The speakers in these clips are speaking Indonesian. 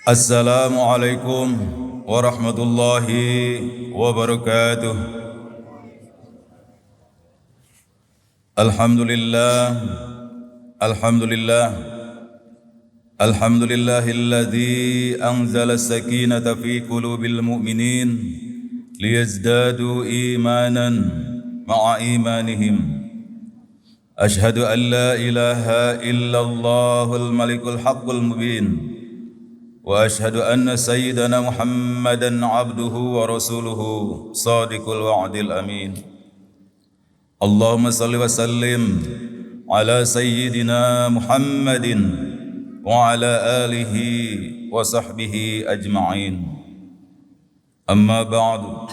Assalamualaikum warahmatullahi wabarakatuh. Alhamdulillah, Alhamdulillah, Alhamdulillahilladzi anzala as-sakinata fi qulubil mu'minin liyazdadu imanan ma'a imanihim. Ashhadu an la ilaha illallahul malikul haqqul mubin. وأشهد أن سيدنا محمدًا عبده ورسوله صادق الوعد الأمين. اللهم صل وسلم على سيدنا محمد وعلى آله وصحبه أجمعين. أما بعد،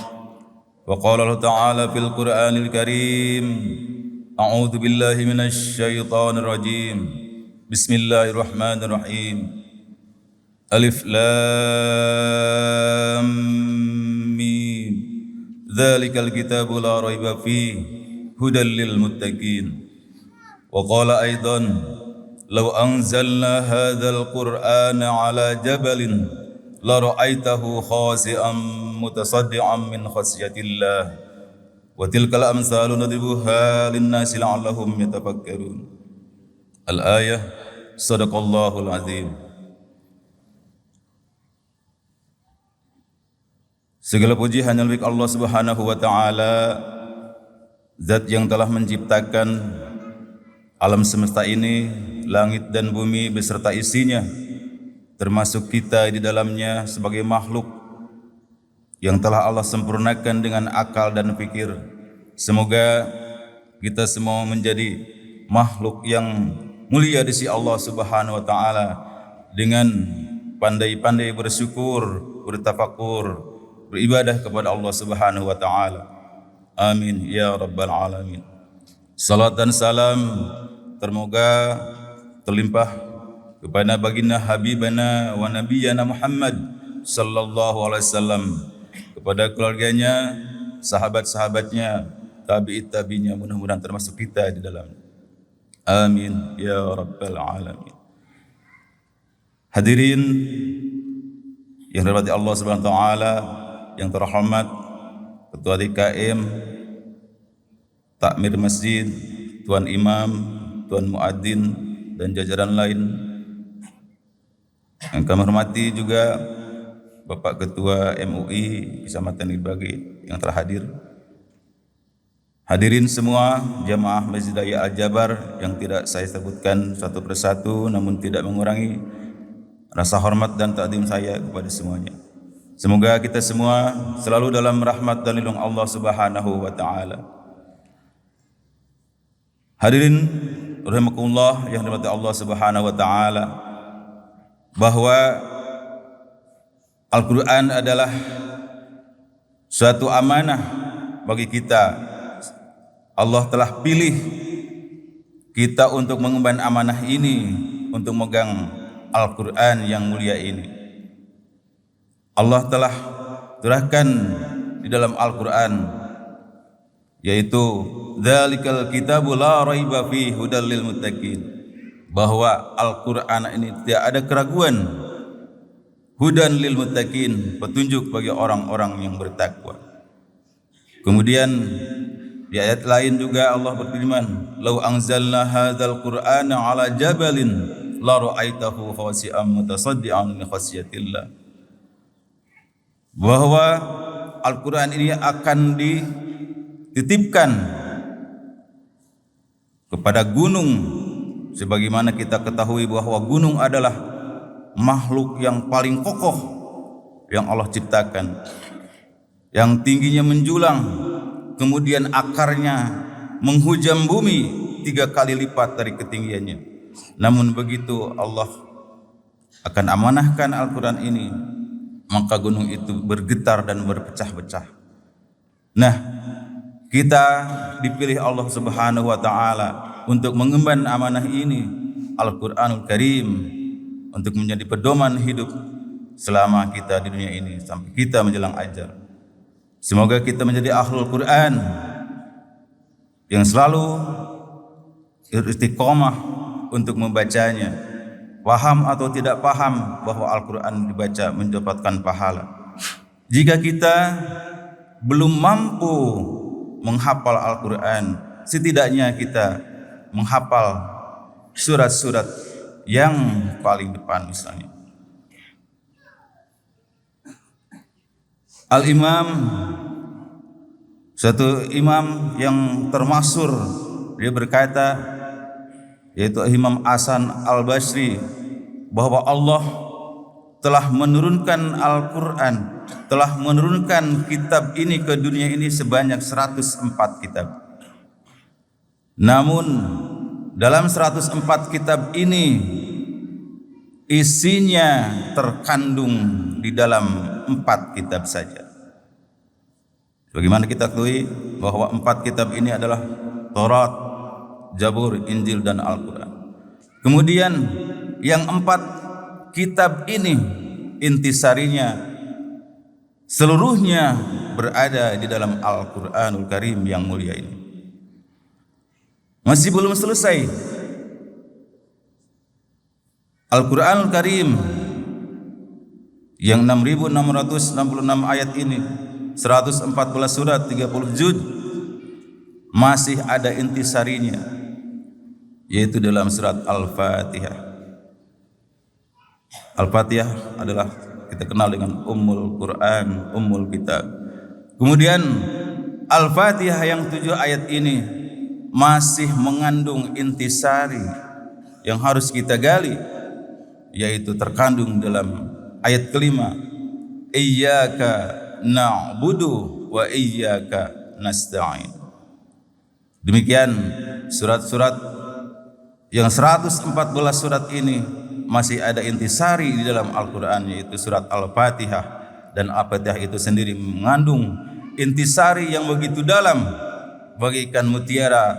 وقال الله تعالى في القرآن الكريم: أعوذ بالله من الشيطان الرجيم. بسم الله الرحمن الرحيم. Alif Lam Mim. Dzalikal kitabu la raiba fihi hudal lil muttaqin. Wa qala aidan law anzalna hadzal qur'ana ala jabalin la ra'aitahu khasi'an mutasaddian min khasyatillah. Wa tilkal amsalu nadribuha lin-nasi la'allahum yatafakkarun. Al-ayah. Sadaqallahul azim. Segala puji hanya milik Allah Subhanahu wa taala, zat yang telah menciptakan alam semesta ini, langit dan bumi beserta isinya, termasuk kita di dalamnya sebagai makhluk yang telah Allah sempurnakan dengan akal dan fikir. Semoga kita semua menjadi makhluk yang mulia di sisi Allah Subhanahu wa taala dengan pandai-pandai bersyukur, bertafakur, beribadah kepada Allah Subhanahu wa taala. Amin ya rabbal alamin. Salat dan salam termoga terlimpah kepada baginda habibana wa nabiyana Muhammad sallallahu alaihi wasallam, kepada keluarganya, sahabat-sahabatnya, tabi'it tabi'nya, mudah-mudahan termasuk kita di dalamnya. Amin ya rabbal alamin. Hadirin yang dirahmati Allah Subhanahu wa taala, yang terhormat Ketua DKM, Takmir Masjid, Tuan Imam, Tuan Muadzin, dan jajaran lain. Yang kami hormati juga Bapak Ketua MUI Kecamatan Ibage yang telah hadir. Hadirin semua jamaah Masjid Raya Al-Jabar yang tidak saya sebutkan satu persatu, namun tidak mengurangi rasa hormat dan takdim saya kepada semuanya. Semoga kita semua selalu dalam rahmat dan lindung Allah Subhanahu wa taala. Hadirin rahimakumullah yang dirahmati Allah Subhanahu wa taala, bahwa Al-Qur'an adalah suatu amanah bagi kita. Allah telah pilih kita untuk mengemban amanah ini, untuk memegang Al-Qur'an yang mulia ini. Allah telah turahkan di dalam Al-Qur'an, yaitu dzalikal kitabu la raiba fihi hudal lil muttaqin, bahwa Al-Qur'an ini tidak ada keraguan, hudan lil muttaqin, petunjuk bagi orang-orang yang bertakwa. Kemudian di ayat lain juga Allah berfirman, law anzalna hadzal qur'ana ala jabalin la ra'aitahu khasi'an mutasaddian min khasyatillah, bahwa Al-Quran ini akan dititipkan kepada gunung, sebagaimana kita ketahui bahwa gunung adalah makhluk yang paling kokoh yang Allah ciptakan, yang tingginya menjulang, kemudian akarnya menghujam bumi 3 kali lipat dari ketinggiannya. Namun begitu Allah akan amanahkan Al-Quran ini, maka gunung itu bergetar dan berpecah-pecah. Nah, kita dipilih Allah Subhanahu wa taala untuk mengemban amanah ini, Al-Qur'anul Karim, untuk menjadi pedoman hidup selama kita di dunia ini sampai kita menjelang ajal. Semoga kita menjadi ahlul Qur'an yang selalu istiqomah untuk membacanya, paham atau tidak paham bahwa Al-Quran dibaca mendapatkan pahala. Jika kita belum mampu menghafal Al-Quran, setidaknya kita menghafal surat-surat yang paling depan misalnya. Al-Imam, suatu imam yang termasyhur, dia berkata, yaitu Imam Hasan Al-Basri, bahwa Allah telah menurunkan Al-Quran, telah menurunkan kitab ini ke dunia ini sebanyak 104 kitab. Namun dalam 104 kitab ini isinya terkandung di dalam 4 kitab saja. Bagaimana kita ketahui bahwa 4 kitab ini adalah Taurat, Zabur, Injil, dan Al-Quran. Kemudian yang 4 kitab ini intisarinya seluruhnya berada di dalam Al-Quranul Karim yang mulia ini. Masih belum selesai. Al-Quranul Karim yang 6.666 ayat ini, 114 surat, 30 juz, masih ada intisarinya, yaitu dalam surat Al-Fatihah. Al-Fatihah adalah kita kenal dengan Ummul Quran, Ummul Kitab. Kemudian Al-Fatihah yang 7 ayat ini masih mengandung intisari yang harus kita gali, yaitu terkandung dalam ayat kelima, Iyyaka na'budu wa iyyaka nasta'in. Demikian surat-surat yang 114 surat ini masih ada intisari di dalam Al-Quran, yaitu surat Al-Fatihah, dan Al-Fatihah itu sendiri mengandung intisari yang begitu dalam, bagaikan mutiara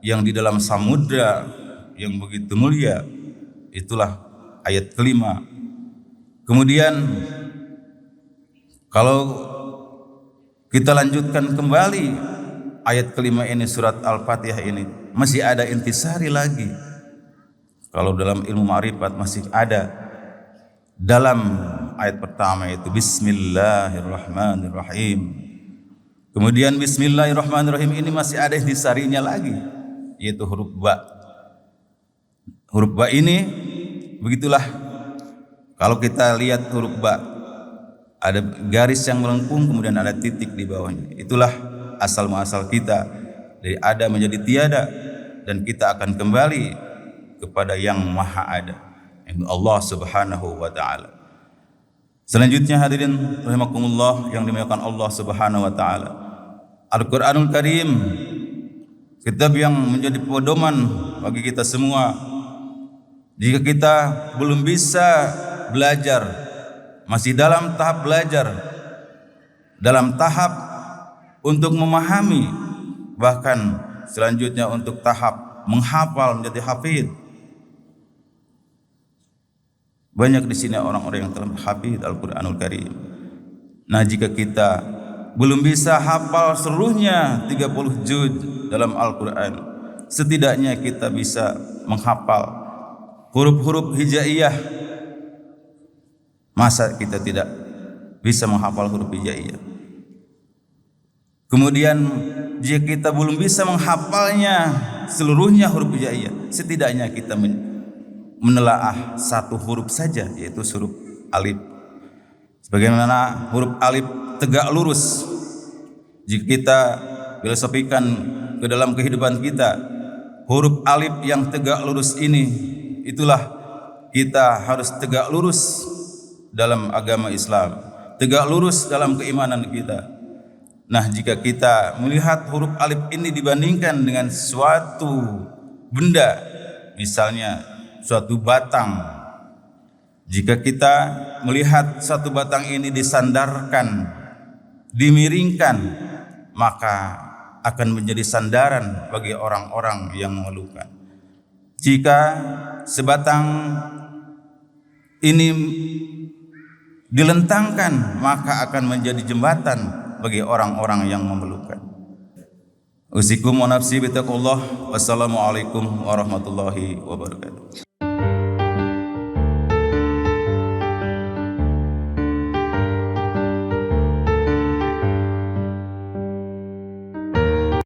yang di dalam samudra yang begitu mulia. Itulah ayat kelima. Kemudian kalau kita lanjutkan kembali ayat kelima ini, surat Al-Fatihah ini masih ada intisari lagi. Kalau dalam ilmu ma'rifat masih ada dalam ayat pertama, itu Bismillahirrahmanirrahim. Kemudian Bismillahirrahmanirrahim ini masih ada intisarinya lagi, yaitu huruf ba. Huruf ba ini begitulah, kalau kita lihat huruf ba, ada garis yang melengkung, kemudian ada titik di bawahnya. Itulah asal muasal kita, dari ada menjadi tiada, dan kita akan kembali kepada yang maha ada, yaitu Allah Subhanahu wa ta'ala. Selanjutnya hadirin rahimakumullah yang dimuliakan Allah Subhanahu wa ta'ala, Al-Quranul Karim, kitab yang menjadi pedoman bagi kita semua. Jika kita belum bisa belajar, masih dalam tahap belajar, dalam tahap untuk memahami, bahkan selanjutnya untuk tahap menghafal menjadi hafid. Banyak di sini orang-orang yang telah hafid Al-Quranul Karim. Nah, jika kita belum bisa hafal seluruhnya 30 juz dalam Al-Quran, setidaknya kita bisa menghafal huruf-huruf hijaiyah. Masa kita tidak bisa menghafal huruf hijaiyah? Kemudian jika kita belum bisa menghafalnya seluruhnya huruf hijaiyah, setidaknya kita menelaah satu huruf saja, yaitu huruf alif. Sebagaimana huruf alif tegak lurus, jika kita filosofikan ke dalam kehidupan kita, huruf alif yang tegak lurus ini, itulah kita harus tegak lurus dalam agama Islam, tegak lurus dalam keimanan kita. Nah, jika kita melihat huruf alif ini dibandingkan dengan suatu benda, misalnya suatu batang, jika kita melihat suatu batang ini disandarkan, dimiringkan, maka akan menjadi sandaran bagi orang-orang yang mengeluhkan. Jika sebatang ini dilentangkan, maka akan menjadi jembatan bagi orang-orang yang memerlukan. Usikum wa nafsi bitaqullah. Wassalamualaikum warahmatullahi wabarakatuh.